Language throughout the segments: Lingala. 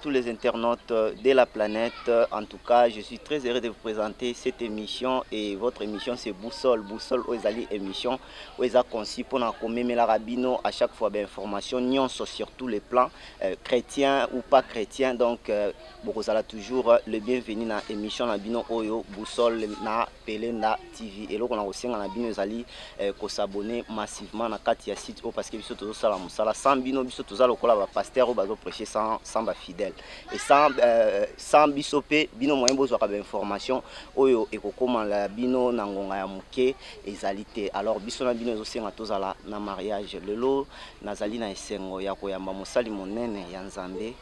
tous les internautes de la planète. En tout cas, je suis très heureux de vous présenter cette émission. Et votre émission, c'est Boussole. Boussole, Oezali émission. Oeza conçu pour nous la rabino à chaque fois d'informations, nyonso sur tous les plans, chrétiens ou pas chrétiens. Donc, vous avez toujours le bienvenu dans l'émission Nabino Oyo, Boussole, na Pelenda TV. Et là, on a aussi un Nabino Zali qui s'abonne massivement à Katia site parce que nous sommes tous à la Moussala. Sans Bino, nous sommes tous à la pasteur ou prêcher sans fidèle. Et sans Bissopé, Bino moyen besoin d'informations. Oyo et comment la Bino Nangonga ya Muke et Zalité. Alors, Bissona Bino aussi à tous à la mariage. Le lot, Nazali na Esengo, Yakoyamba Moussali Monene, Yanzambe,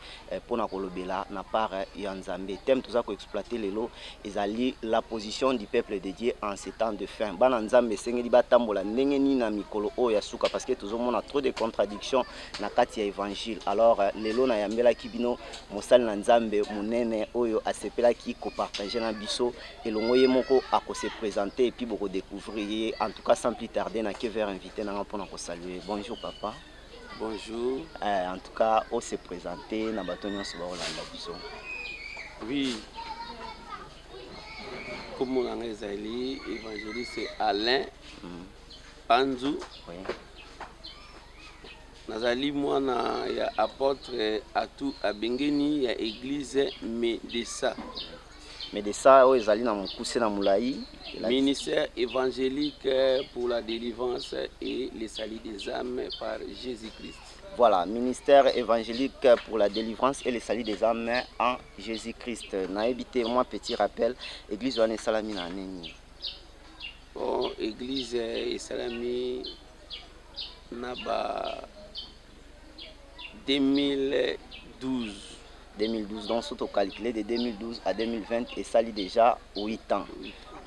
pour na Kolobela, na part Yanzambe. Thème tout ça qu'on exploiter le lot, Ezali la position du peuple de Dieu en ces temps de fin. Bananzambe, Sengeli Batambola, Nengeni na Mikolo Oyasuka, parce que tout le monde a trop de contradictions na Katia évangile. Alors, le lot na Yambela Kibino, Moussali Nanzambe, Monene, Oyo, Asepela qui co-partager na Bisso, et l'ongoye moko a se présenter et puis beaucoup découvrir. En tout cas, sans plus tarder, na que vers inviter na pour nous saluer. Bonjour papa. Bonjour. En tout cas, on s'est présenté na batonyo se ba Olanda Bisso. Oui. Comme mon nom est Ali, évangéliste c'est Alain Panzou. Oui. Nazali moi na ya apôtre Atou Abengeni ya église Médessa. Médessa o ezali na mukuse na Moulaï. Ministère évangélique pour la délivrance et le salut des âmes par Jésus-Christ. Voilà, ministère évangélique pour la délivrance et le salut des âmes en Jésus-Christ. Na évité moi petit rappel, église Wane Salami na neni. Bon, église et Salami naba 2012. 2012, donc surtout calculé de 2012 à 2020 et ça lit déjà 8 ans.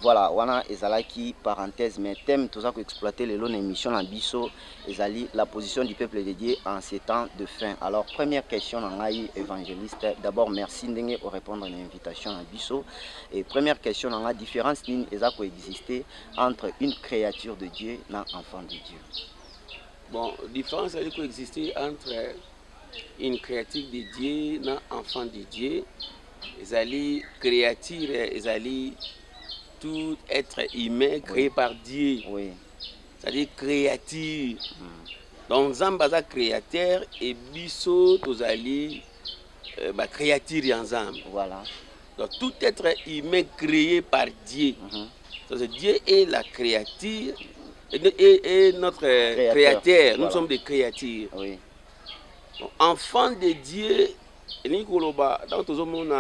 Voilà, wana ezalaki parenthèse, mais thème tout ça que exploiter les longs émissions en biso, ezali la position du peuple de Dieu en ces temps de fin. Alors première question en évangéliste, d'abord merci ndenge pour répondre à l'invitation en biso. Et première question en la différence ligne eza ko exister entre une créature de Dieu et un enfant de Dieu. Bon, différence elle ko exister entre une créature de Dieu et un enfant de Dieu. Ezali créature, ezali tout être humain créé par Dieu. Oui. C'est-à-dire créature. Donc Zambaza créateur et biso tozali créature ensemble. Voilà. Donc tout être humain créé par Dieu. Donc Dieu est la créature et notre créateur. Nous sommes des créatures. Oui. Donc, enfant de Dieu, dans tout le monde,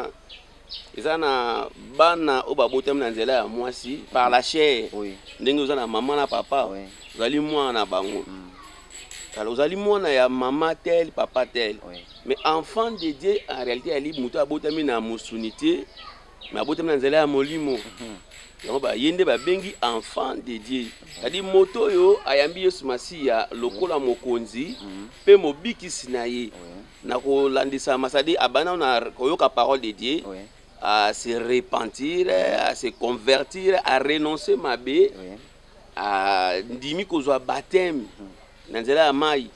ils ont bana au babotem na nzela ya mwasi par la chair. Oui. Ndenge uzana maman na papa. Oui. Uzali mwana bango. Alors uzali mwana ya maman tel papa tel. Oui. Mais enfant de Dieu en réalité ali muto abotami na musunité mais abotami na nzela ya molimo. Donc ba yende ba bengi enfant de Dieu. C'est-à-dire moto yo ayambi Yesu Masiya lokola mokonzi pe mobikisi na ye. Na ko landisa masadi abana na koyoka parole de Dieu. Oui. À se repentir, à se convertir, à renoncer ma bé, à ndimi kozwa baptême, nanzela ya mai,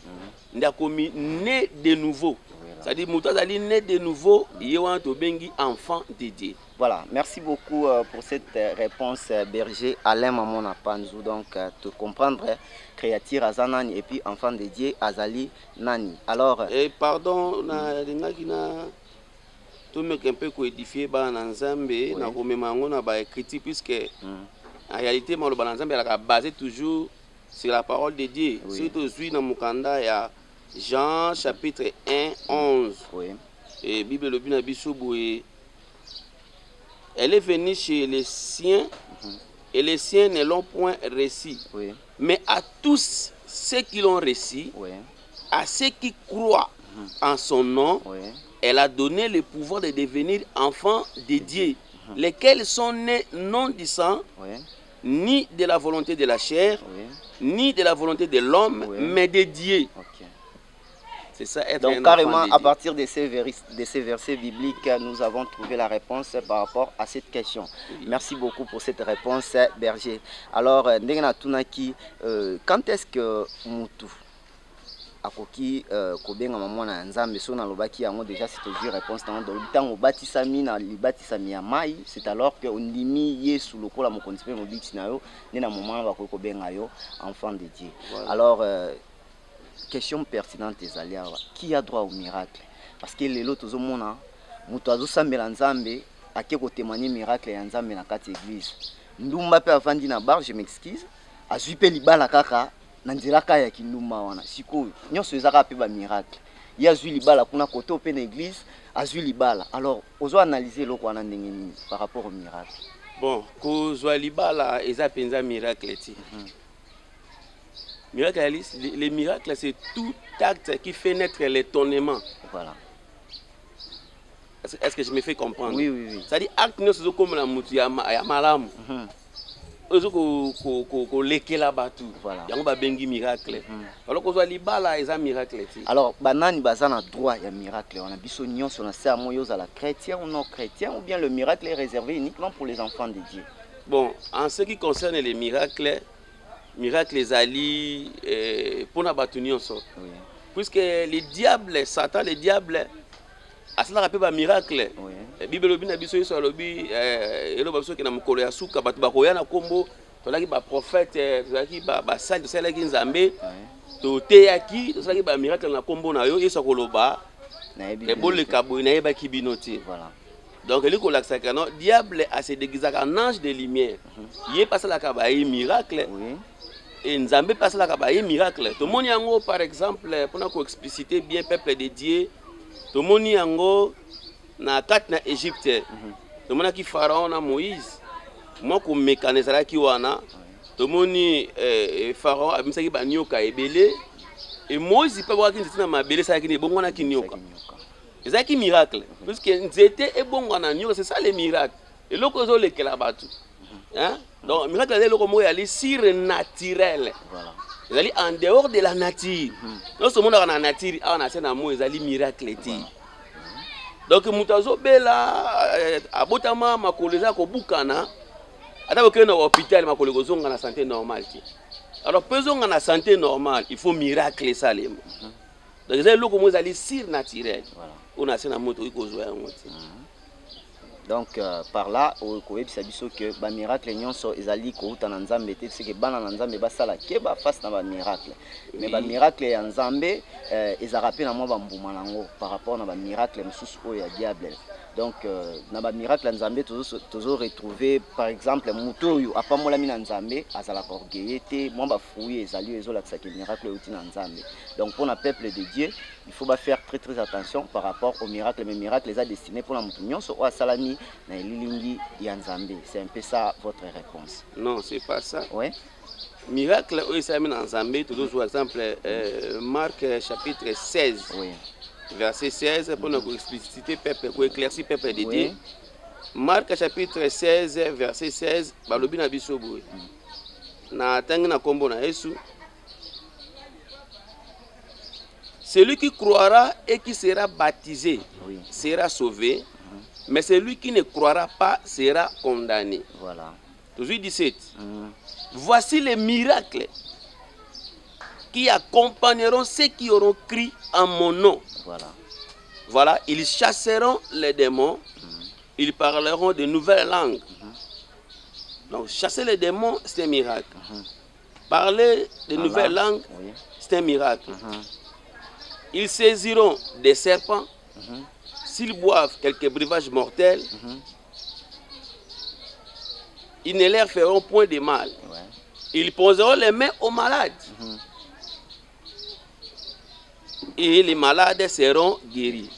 ndakomi né de nouveau. C'est-à-dire muto azali né de nouveau, yewa to bengi enfant de Dieu. Voilà, merci beaucoup pour cette réponse, berger Alain Mamona Panzou. Donc, te comprendre, créature Azanani et puis enfant de Dieu Azali Nani. Alors, et pardon, na tout le monde un peu codifié dans Nzambe, na komemango na ba écrit puisque en réalité le Nzambe est basé toujours sur la parole de Dieu. Surtout suis dans Mukanda il y a Jean chapitre 1 11. Oui. Et Bible le bina bisoboé. Elle est venue chez les siens et les siens ne l'ont point reçu. Oui. Mais à tous ceux qui l'ont reçu, à ceux qui croient en son nom, elle a donné le pouvoir de devenir enfants de Dieu, lesquels sont nés non du sang, ni de la volonté de la chair, ni de la volonté de l'homme, mais de Dieu. C'est ça, être donc un carrément enfant de à Dieu. partir de ces versets bibliques, nous avons trouvé la réponse par rapport à cette question. Merci beaucoup pour cette réponse, berger. Alors, Ndengena Tunaki, quand est-ce que Moutou akoki kobenga mwana ya nzambe so na lobaki yango déjà c'est toujours réponse dans le temps au batisami na libatisami ya mai, c'est alors que ondimi Yesu lokola mokonzi pe mobiti na yo ne na moment bakoki kobenga yo enfant de Dieu. Voilà. Alors question pertinente ezali awa, qui a droit au miracle? Parce que lelo tozomona mutu azosambela nzambe ake kotémoigner miracle ya nzambe na kati église. Ndumba pe avandi na bar, je m'excuse, azwi pe libala kaka na nzela ka ya kindumba wana. Sikoyo nyonso ezaka pe ba miracle. Ye azwi libala kuna koto pe na église, azwi libala. Alors ozo analyser loko wana ndenge nini par rapport au miracle? Bon, kozwa libala eza penza miracle ti. Miracle, les miracles, c'est tout acte qui fait naître l'étonnement. Voilà. Est-ce que je me fais comprendre? Oui, oui, oui. C'est-à-dire, acte nous sommes comme la mouture, ya malam. Ko leke la batu. Voilà. Yango ba bengi miracle. Alors qu'on soit libala, ils ont miracle. Alors, banani bazana droit ya miracle. On a biso nyonso na sa moyo za la chrétien ou non chrétien, ou bien le miracle est réservé uniquement pour les enfants de Dieu? Bon, en ce qui concerne les miracles, les alliés pour na batunion so. Oui. Puisque les diables, Satan, les diables, à cela rappelle un miracle. La Bible lobi na biso yeso lobi elo baso ke na mukolo ya suka batu bakoya na kombo tolaki ba prophète tolaki ba sali to sala ki nzambe to teyaki to sala ki ba miracle na kombo na yo yeso koloba na ebole kabo na yeba ki binoti. Voilà. Donc il ko laksa kana diable a se déguisé en ange de lumière. Il passe la kaba yi miracle. Oui. Et nzambe passe la kaba yi miracle. To moni yango par exemple pour na ko expliciter bien peuple de Dieu. To moni yango na kat na Égypte. To mona ki pharaon na Moïse. Moi ko mécanisera ki wana. To moni pharaon abimsaki ba nyoka ebele. Et Moïse peut voir qu'il na mabele sa ki ni bongo na ki nyoka. C'est qui miracle. Parce que nzete e bongo na nyoka, c'est ça le miracle. Et loko zo lekela batu. Hein? Donc miracle c'est loko moya li surnaturel. Voilà. Ezali en dehors de la nature. Non ce monde dans la nature, on a na mo ezali miracle ti. Donc mutazo bela abotama makoleza ko bukana. Ata bokena na hôpital makolego zonga na santé normale ti. Alors pesonga na santé normale, il faut miracle ça les. Donc ezali loko mo ezali surnaturel. Voilà. On a na moto iko zo yango ti. Donc par là au koyebisa biso que ba miracle nyonso ezali ko uta na nzambe te, c'est que bana na nzambe basala ke ba face na ba miracle. Mais ba miracle ya nzambe ezarape na mo ba mbuma nango par rapport na ba miracle msusu o ya diable. Donc na ba miracle nzambe tozo retrouver par exemple muto yu apamola mina nzambe azala orgueillete mo ba fruit ezali ezola que miracle uti na nzambe. Donc pour le peuple de Dieu, il faut faire très attention par rapport aux miracles. Mais miracles les a destinés pour la moutonnion so salami na lilingi ya nzambe. C'est un peu ça votre réponse? Non, c'est pas ça. Ouais. Miracle au salami na nzambe, tout par exemple Marc chapitre 16. Oui. Verset 16 pour nous expliciter peuple, pour éclaircir peuple de Dieu. Marc chapitre 16 verset 16 balobi na biso boye. Na tangi na kombo na Yesu. Celui qui croira et qui sera baptisé sera sauvé, mais celui qui ne croira pas sera condamné. Voilà. Toujours 17. Voici les miracles qui accompagneront ceux qui auront cru en mon nom. Voilà. Voilà, ils chasseront les démons, ils parleront de nouvelles langues. Donc, chasser les démons, c'est un miracle. Parler de nouvelles langues, c'est un miracle. Ils saisiront des serpents. S'ils boivent quelques breuvages mortels, ils ne leur feront point de mal. Ils poseront les mains aux malades. Et les malades seront guéris.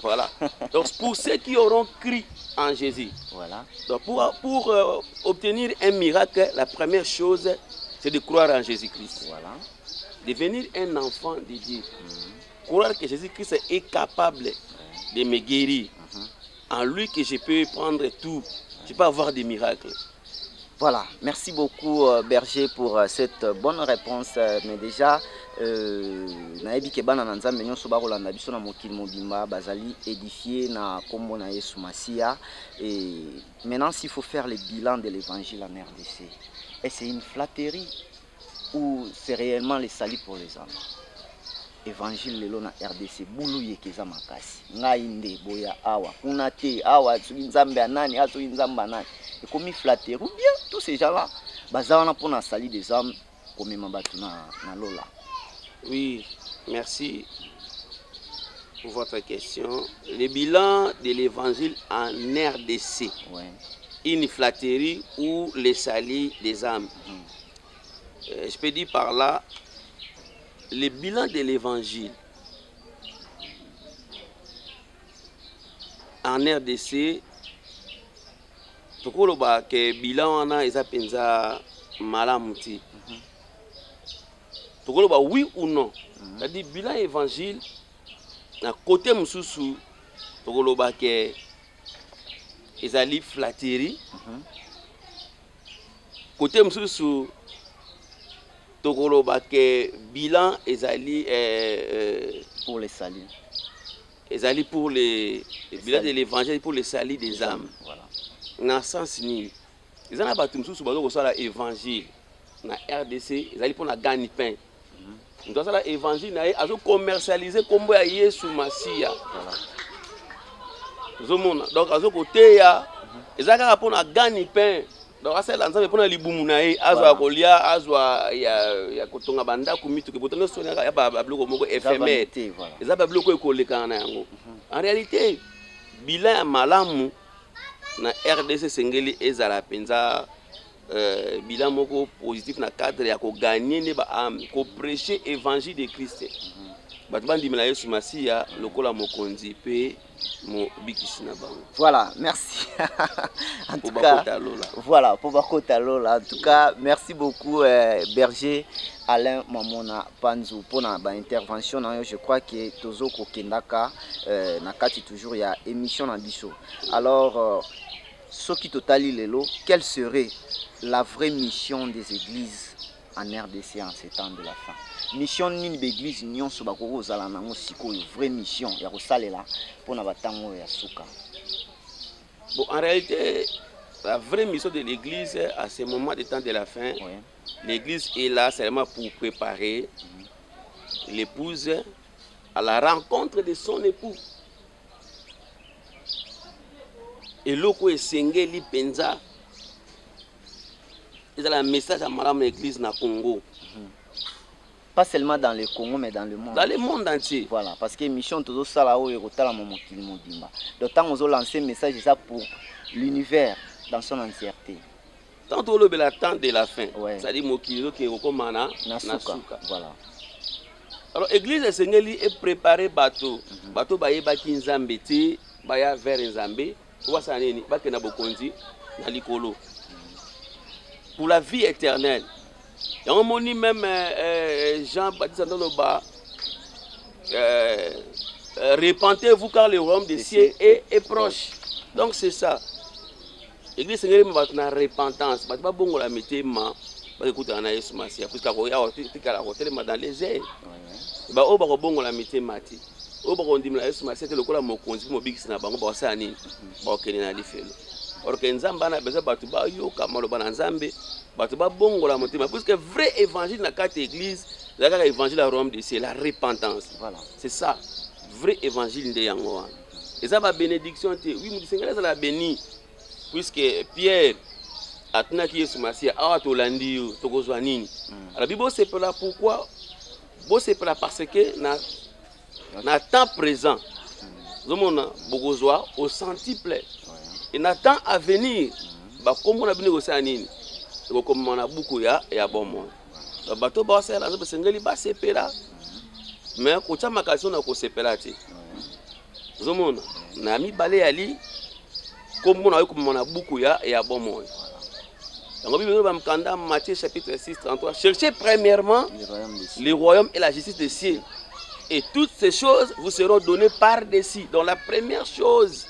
Voilà. Donc pour ceux qui auront cru en Jésus. Voilà. Donc pour obtenir un miracle, la première chose, c'est de croire en Jésus-Christ. Voilà. Devenir un enfant de Dieu. Croire que Jésus-Christ est capable de me guérir. En lui que je peux prendre tout. Je peux avoir des miracles. Voilà, merci beaucoup Berger pour cette bonne réponse. Mais déjà, naebi ke bana na nzambe nyonso bakolanda biso na mokili mobimba bazali édifié na kombo na Yesu Masia. Et maintenant, s'il faut faire le bilan de l'évangile en RDC, est-ce une flatterie ou c'est réellement le salut pour les hommes? évangile lelo na RDC bulu yekeza makasi ngai nde boya awa kuna te awa soki nzambe anani soki nzambe anani ekomi flatterie ou bien tous ces gens là baza wana mpona sali des âmes komema bato na lola. Oui, merci pour votre question. Le bilan de l'évangile en RDC, une flatterie ou le salut des âmes. Je peux dire par là, le bilan de l'évangile en RDC, tokoloba ke bilan wana eza penza malamu ti. Tokoloba oui ou non. C'est-à-dire bilan évangile na côté mususu tokoloba ke ezali flatterie. Côté mususu tokoloba ke bilan ezali pour les saluts. Ezali pour les bilan de l'évangile pour les saluts des âmes. Voilà. Na sens ni ezana batu mususu bazo kosala évangile na RDC ezali pour na gagner pain. Nous avons l'évangile à commercialiser comme Yesu Masia. Donc à ce côté ils ont pour na gagner pain. Donc ça l'ensemble pour na libumu na azwa kolia azwa ya kotonga banda kumitu ke botonga sonia ya ba bloko moko éphémère. Ils ont ba bloko ekoleka na yango. En réalité bilan malamu na RDC sengeli ezala penza bilan moko positif na cadre ya ko gagner ne ba âme ko prêcher évangile de Christ. Bato bandimela Yesu Masia lokola mokonzi pe mo bikisi na bango. Voilà, merci. En tout cas, voilà, pour Bakota Lola. En tout cas, merci beaucoup Berger Alain Mamona Panzu pour la intervention. Je crois que Tozo Kokendaka nakati toujours il y a émission en biso. Alors ce qui totali lelo, quelle serait la vraie mission des églises en RDC en ces temps de la fin? Mission nini d'église nyon so bakoko zala nango sikoyo vraie mission ya kosalela pona batango ya suka. Bon, en réalité la vraie mission de l'église à ce moment des temps de la fin, l'église est là seulement pour préparer l'épouse à la rencontre de son époux. Et loko esengeli penza c'est un message à madame l'église na Congo. Pas seulement dans le Congo, mais dans le monde. Dans le monde entier. Voilà, parce que mission tout ça là où il y a d'autant on a lancé un message ça pour l'univers dans son entièreté. Tant que le temps de la fin, c'est-à-dire mokilo qui est comme Nasuka. Voilà. Alors l'église Seigneur est préparé bateau, bateau baye baki nzambe ti baya vers nzambe, wa saneni bakena bokonzi na likolo. Pour la vie éternelle. Et on m'a dit même Jean-Baptiste Andoloba, repentez-vous car le royaume des cieux est proche. Donc c'est ça. L'église Seigneur va dans la repentance. Pas bon la mettre ma, pas écouter en Yesu Masia. Parce qu'il y a dans les airs. Bah au bas bon la mettre mati. Au bas on dit la Yesu Masia c'est le coup la mokonzi mo big sina bango ba sani. Ba okena na lifelo. Or que nzamba na beza batu ba yo kamalo ba nzambe. Batu ba bongo la motima parce que vrai évangile na carte église la évangile à Rome c'est la repentance. Voilà. C'est ça. Vrai évangile de yango. Et ça va bénédiction oui mu Seigneur ça la béni puisque Pierre atuna ki Yesu Masia awa to landi yo to kozwa nini. La Bible c'est pour là pourquoi bo c'est pour là parce que na temps présent zomona bokozwa au centuple et na temps à venir ba comme on a bien aussi nini comme on a beaucoup ya bon monde bato ba sala na Sengeli ba sepela mais ko chama kaso na ko sepela ti zomona na mi bale ali comme on a eu comme on a beaucoup ya bon monde. Donc Bible va me canda Matthieu chapitre 6 33 cherchez premièrement le royaume et la justice des cieux et toutes ces choses vous seront données par-dessus. Donc la première chose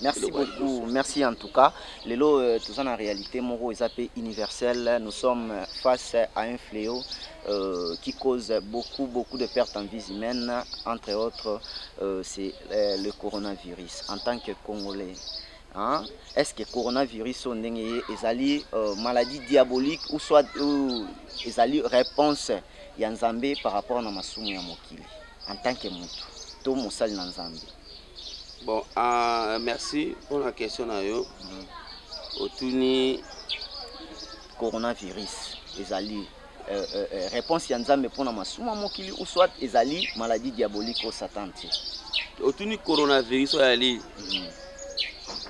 merci beaucoup, merci en tout cas. Lelo tout ça en réalité moro est universel. Nous sommes face à un fléau qui cause beaucoup de pertes en vie humaine, entre autres c'est le coronavirus. En tant que Congolais, Hein? Est-ce que coronavirus est maladie diabolique ou soit est réponse ya Nzambe par rapport à masumu ya mokili en tant que mutu to mosali na Nzambe? Bon, merci pour la question na yo. Otuni coronavirus ezali réponse ya Nzambe pour na masumu ya mokili ou soit ezali maladie diabolique au Satan? Otuni coronavirus ali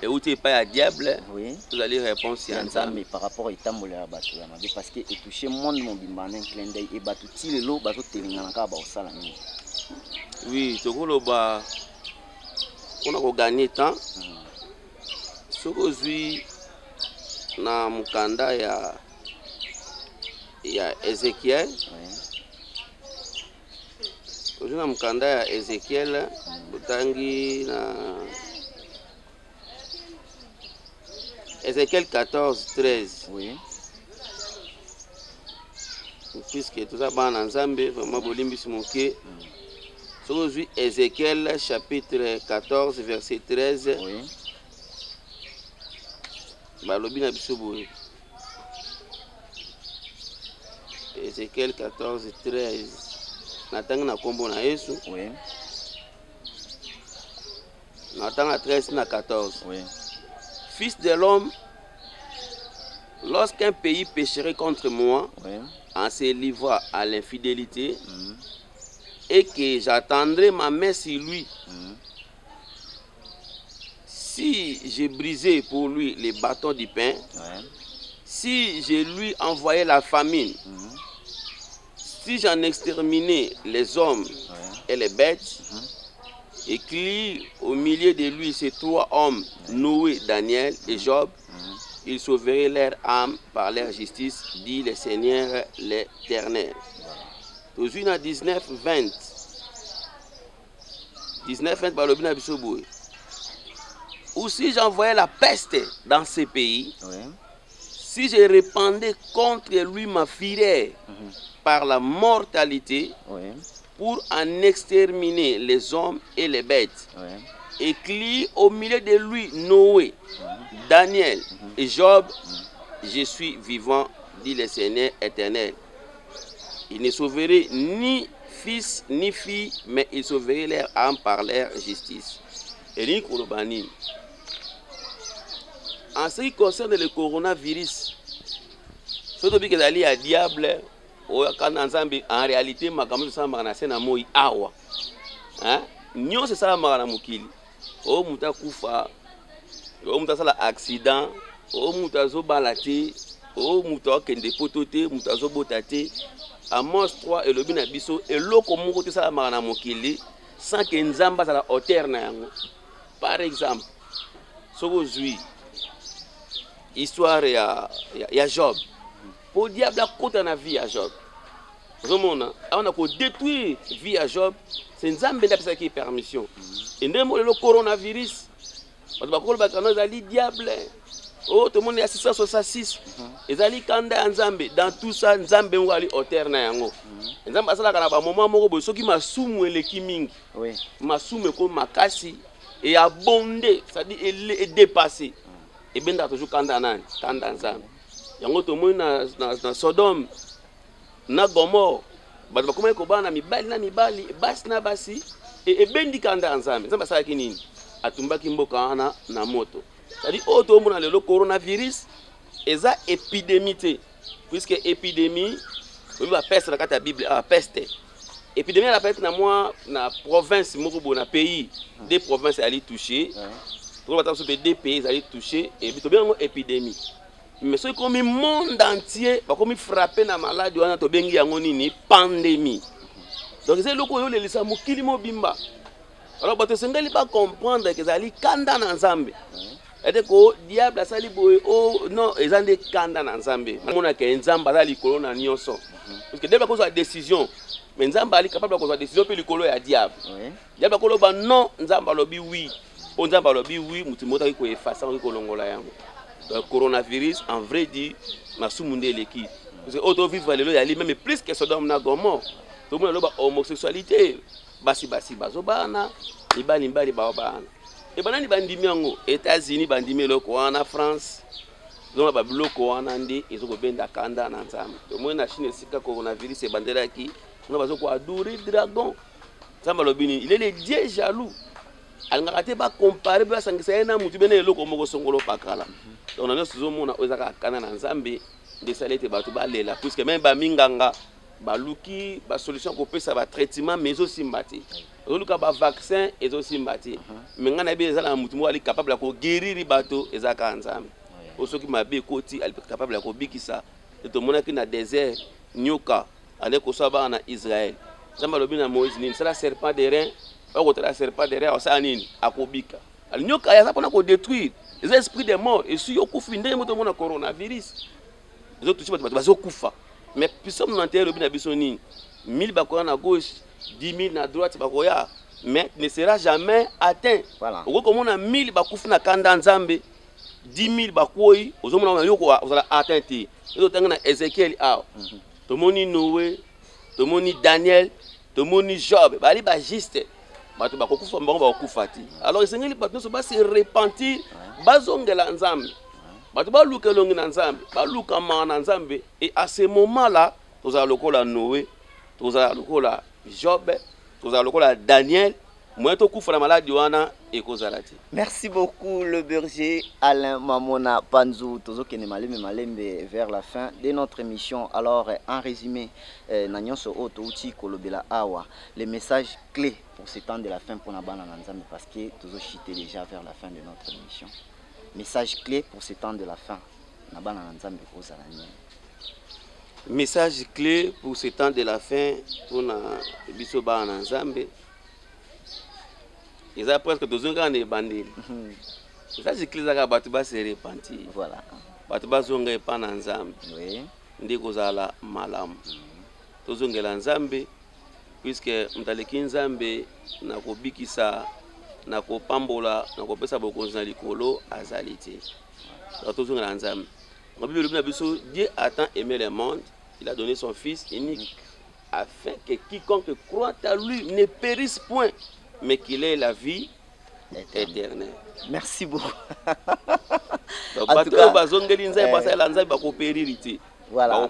et où tu pas à diable, oui, vous allez répondre si Nzambe par rapport à Itambole ya batu ya mabe parce que et toucher monde mobimba na clin d'œil et batu tilelo bazo telingana ka ba osala ni. Oui, tokolo ba on a gagné temps. Sokozui na mukanda ya Ezekiel. Sokozui na mukanda ya Ezekiel utangi na Ézéchiel 14, 13. Oui. Puisque tout ça, Nzambe, vraiment, Bolimbi Simoké. Aujourd'hui, Ézéchiel, chapitre 14, verset 13. Oui. Balobina Bisoboui. Ézéchiel 14, 13. Natang na kombo na Yesu. Oui. Natang na 13 na 14. Oui. Fils de l'homme, lorsqu'un pays pécherait contre moi, oui, en se livrant à l'infidélité, et que j'attendrai ma main sur lui, si j'ai brisé pour lui les bâtons du pain, oui, si je lui envoyais la famine, si j'en exterminais les hommes, oui, et les bêtes, et qu'il au milieu de lui ces trois hommes, Noé, Daniel et Job, ils sauveraient leur âme par leur justice, dit le Seigneur l'Éternel. Toujours dans 19, 20. 19, 20, par le bin Abisoboué. Ou si j'envoyais la peste dans ces pays, oui, si je répandais contre lui ma fureur par la mortalité, oui, pour en exterminer les hommes et les bêtes, oui, et qu'il au milieu de lui Noé, Daniel et Job, je suis vivant, dit le Seigneur éternel. Il ne sauverait ni fils ni fille, mais il sauverait leur âme par leur justice. Et en ce qui concerne le coronavirus, surtout que d'aller à diable, en réalité, ma caméra ça m'a nassé na moi awa. Hein? Nyo c'est ça m'a na mukili. O muta kufa, o muta sala accident, o muta zo balate, o muta kende potote, muta zo botate. Amos 3 et le bin abiso et loko moko te sala m'a na mukili sans que nzamba sala hauteur na yango. Par exemple, soko zui histoire ya Job. Pour diable a côté na vie à Job. On a détruire vie à Job. C'est Nzambe n'a qui permission. Et même le coronavirus. Parce que les diable. Oh, tout le monde est assis sur ça 6. Et zali kanda Nzambe dans tout ça Nzambe ngali hauteur na yango. Nzambe asala kana ba moment moko bo soki masumu eleki mingi. Oui. Masumu ko makasi et abondé, c'est-à-dire est dépassé. Et ben da toujours kanda nani, kanda Nzambe. Yango to mo na Sodome na Gomorrhe bato bakoma ko bana mibali basi na basi e bendi kanda Nzambe. Nzambe asala kinini? Atumbaki mboka na moto. C'est-à-dire auto mona le coronavirus eza épidémie puisque épidémie on va peste la carte Bible peste. Épidémie la peste na moi na province moko na pays des provinces ali toucher. Pour battre sur des pays ali toucher et to bien épidémie. Mais ce comme le monde entier va comme frapper na maladie wana to bengi yango nini pandémie. Donc c'est le ko le lisa mokili mobimba. Alors bato sengeli pas comprendre que zali kanda na Nzambe. Et que diable asali boy oh non ezande kanda na Nzambe. Mona ke Nzamba zali corona nyonso. Parce que dès la décision mais Nzamba ali capable de décision pe likolo ya diable. Diable ko loba non Nzamba lobi oui. On Nzamba lobi oui mutu mota ko effacer ko longola yango. Donc coronavirus en vrai dit na sumunde leki. Parce que auto vivre lelo ya li même plus que Sodome na Gomorrhe. Tout le monde loba homosexualité basi bazobana libali ba bana. et banani bandimi yango États-Unis bandimi loko en France donc ba biloko wana ndi ezoko benda kanda na nzambe to mo na Chine sika coronavirus e bandera ki on va ko adorer dragon nzambe lobini il est le dieu jaloux alingaka te ba comparer ba sangisa na mutu bene eloko moko songolo pakala donc na nyoso zomona ozaka kana na nzambe de salete bato ba lela puisque même ba minganga ba luki ba solution ko pesa ba traitement mais aussi mbati oluka ba vaccin et aussi mbati mais ngana be ezala mutu mo ali capable ko guérir bato ezaka nzambe osoki mabe koti ali capable ko bikisa to monaki na désert nyoka ane ko saba na Israël nzambe lobi na Moïse ni sala serpent de rein o ko la serpent de rein o sa nini akobika ali nyoka ya sapona ko détruire les esprits des morts et si okufi ndenge moto mona coronavirus les autres bato bazo kufa mais puissance na terre lobi na biso nini 1000 bakoya na gauche 10 000 na droite bakoya mais ne sera jamais atteint voilà oko komona 1000 bakufi na kanda nzambe 10 000 bakoi ozomona yoko ozala atteint ezo tanga na Ezekiel a tomoni Noé tomoni Daniel tomoni Job bali ba juste bato bakokufa mbango bakokufa ti alors esengeli bato so ba se repentir bazongela nzambe bato baluka longi na nzambe baluka ma na nzambe et à ce moment là tozala lokola Noé tozala lokola Job tozala lokola Daniel. Merci beaucoup le berger Alain Mamona Panzou tozokene malembe malembe vers la fin de notre émission. Alors en résumé nanyonso oto uti kolobela awa les messages clés pour ce temps de la fin pour nabana na nzambe parce que tozochiter déjà vers la fin de notre émission. Message clé pour ce temps de la fin nabana na nzambe kozala nini? Message clé pour ce temps de la fin pour na biso ba na nzambe. Ils ont presque 2 ans de bandits. Ça, c'est que les Agabatuba se repentir. Voilà. Batuba zonga pas en Nzambe. Oui. Ndikozala malam. Tozongela Nzambe, puisque mtaleki Nzambe na kobikisa na kopambola na kopesa bokonzi na likolo azalite. Tozongela Nzambe. La Bible dit que Dieu a tant aimé le monde, il a donné son Fils unique, afin que quiconque croit à lui ne périsse point, mais qu'il ait la vie éternelle. Merci beaucoup. En tout cas, voilà.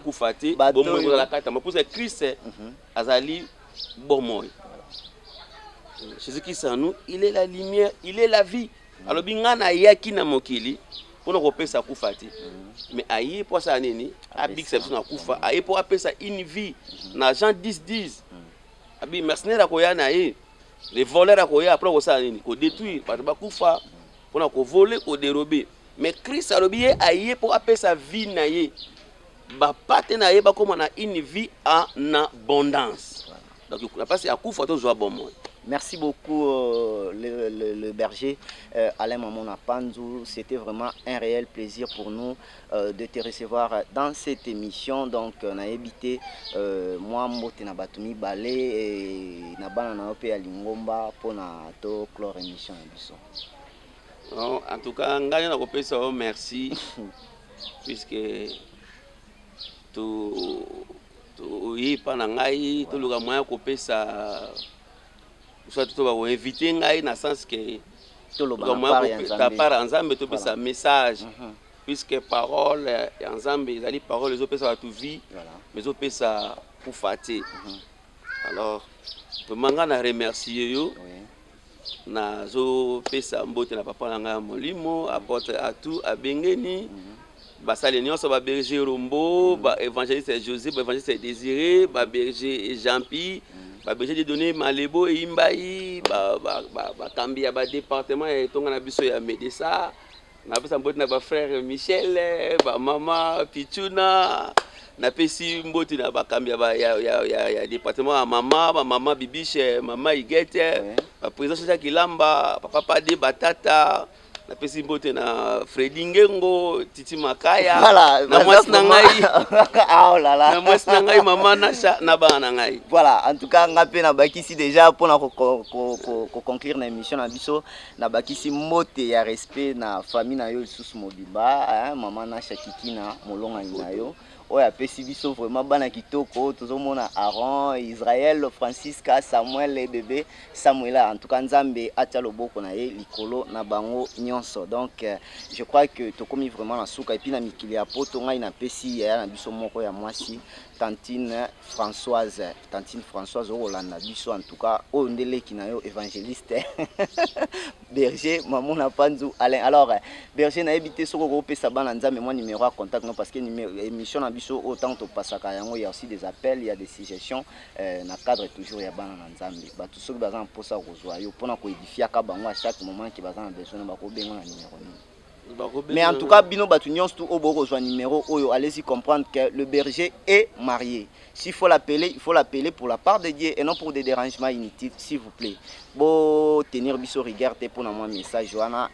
Jésus-Christ en nous, il est la lumière, il est la vie. Alors, bingana yaki na mokili, pour nous repérer kufati. Mais aïe pour ça neni, abik c'est na kufa, aïe pour appeler ça une vie. Na Jean 10:10. Abi mercenaire akoya na ye. Les voleurs akoya après ça neni, ko détruire, parce que kufa, pour na ko voler, ko dérober. Mais Christ a l'obéi aïe pour appeler sa vie na ye. Ba paté na ye ba comme on a une vie en abondance. Donc on a passé à kufa to joie bon moi. Merci beaucoup le berger Alain Mamona Panzou. C'était vraiment un réel plaisir pour nous de te recevoir dans cette émission. Donc on a évité moi Mote na Batumi Balé et na bana na ope ya Lingomba pour na to clore émission biso. En tout cas ngani na kopesa merci puisque tu yi pa na ngai to luka moya kopesa soit tu vas inviter ngai na sens que ta part ensemble tu peux ça message puisque parole ensemble ils allaient parole les autres ça tout vie mais autres ça pour fâter alors to manga na remercier yo na zo pesa mbote na papa na ngai molimo apôtre à tout à bengeni basali nyonso ba berger Rombo ba évangéliste José ba évangéliste Désiré ba berger Jean-Pi ba berger de donner Malebo et Imbaï ba Kambia ba département et tonga na biso ya Médessa na pesa mbote na ba frère Michel ba mama Pichuna na pesi mbote na ba Kambia ba ya département ya mama ba mama Bibiche mama Igete ba président Jacques Kilamba papa de Batata na pesi mbote na Fredi Ngengo Titi Makaya voilà, na mwasi na ngai oh là là na mwasi na ngai mama Nasha na bana ngai. Voilà, en tout cas ngape na bakisi déjà pour na conclure na émission na biso na bakisi mote ya respect na famille na yo lisusu mobimba mama Nasha Kiki na molonga na yo oyo apesi biso vraiment bana kitoko tozomona Aaron, Israël, Francisca, Samuel et bébé Samuel. En tout cas Nzambe atia loboko na ye likolo na bango nyonso. Donc je crois que tokomi vraiment na suka et puis na mikili ya poto ngai na pesi ya na biso moko ya mwasi Tantine Françoise Rolanda biso en tout cas oyo ndeleki na yo évangéliste Berger maman na Panzu Alain. Alors Berger na ebité soko ko pesa bana Nzambe moi numéro à contact non parce que émission na biso autant to pasaka yango il y a aussi des appels, il y a des suggestions na cadre toujours ya bana na Nzambe ba tout soki bazana posa kozwa yo pona ko édifier ka bango à chaque moment qui bazana besoin ba ko benga na numéro ni. Mais en tout cas, Bino Batunions, tout au beau numéro, allez-y comprendre que le berger est marié. S'il faut l'appeler, il faut l'appeler pour la part de Dieu et non pour des dérangements inutiles, s'il vous plaît. Bon, tenir biso regarder pour moi message, Johanna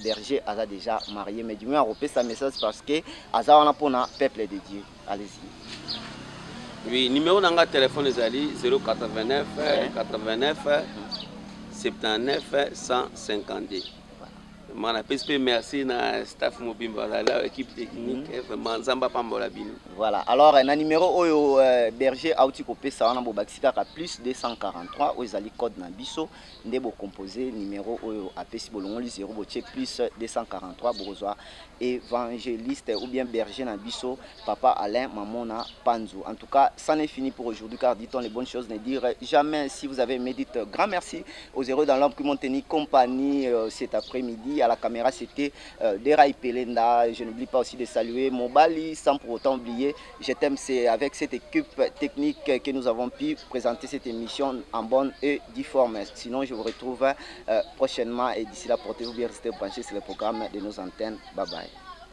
berger a déjà marié, mais du moins repère sa message parce que Aza on a pour le peuple de Dieu. Allez-y. Oui, numéro de téléphone est 089 89 79 152. Merci na staff mobimba la équipe technique vraiment Nzamba pambola bino. Voilà, alors un numéro oyo berger auti kopé ça on a bobaxika ka plus 243 ozali code na biso ndebo composé numéro oyo apesi bolongo li 0 boche plus 243 bozwa évangéliste ou bien berger na biso papa Alain Mamona Panzu. En tout cas, ça n'est fini pour aujourd'hui car dit-on les bonnes choses ne dire jamais. Si vous avez aimé, dites grand merci aux héros dans l'ombre qui m'ont tenu compagnie cet après-midi. À la caméra, c'était Deraï Pelenda. Je n'oublie pas aussi de saluer Mobali sans pour autant oublier. Je t'aime, c'est avec cette équipe technique que nous avons pu présenter cette émission en bonne et due forme. Sinon, je vous retrouve prochainement et d'ici là, portez-vous bien, restez branchés sur le programme de nos antennes. Bye bye.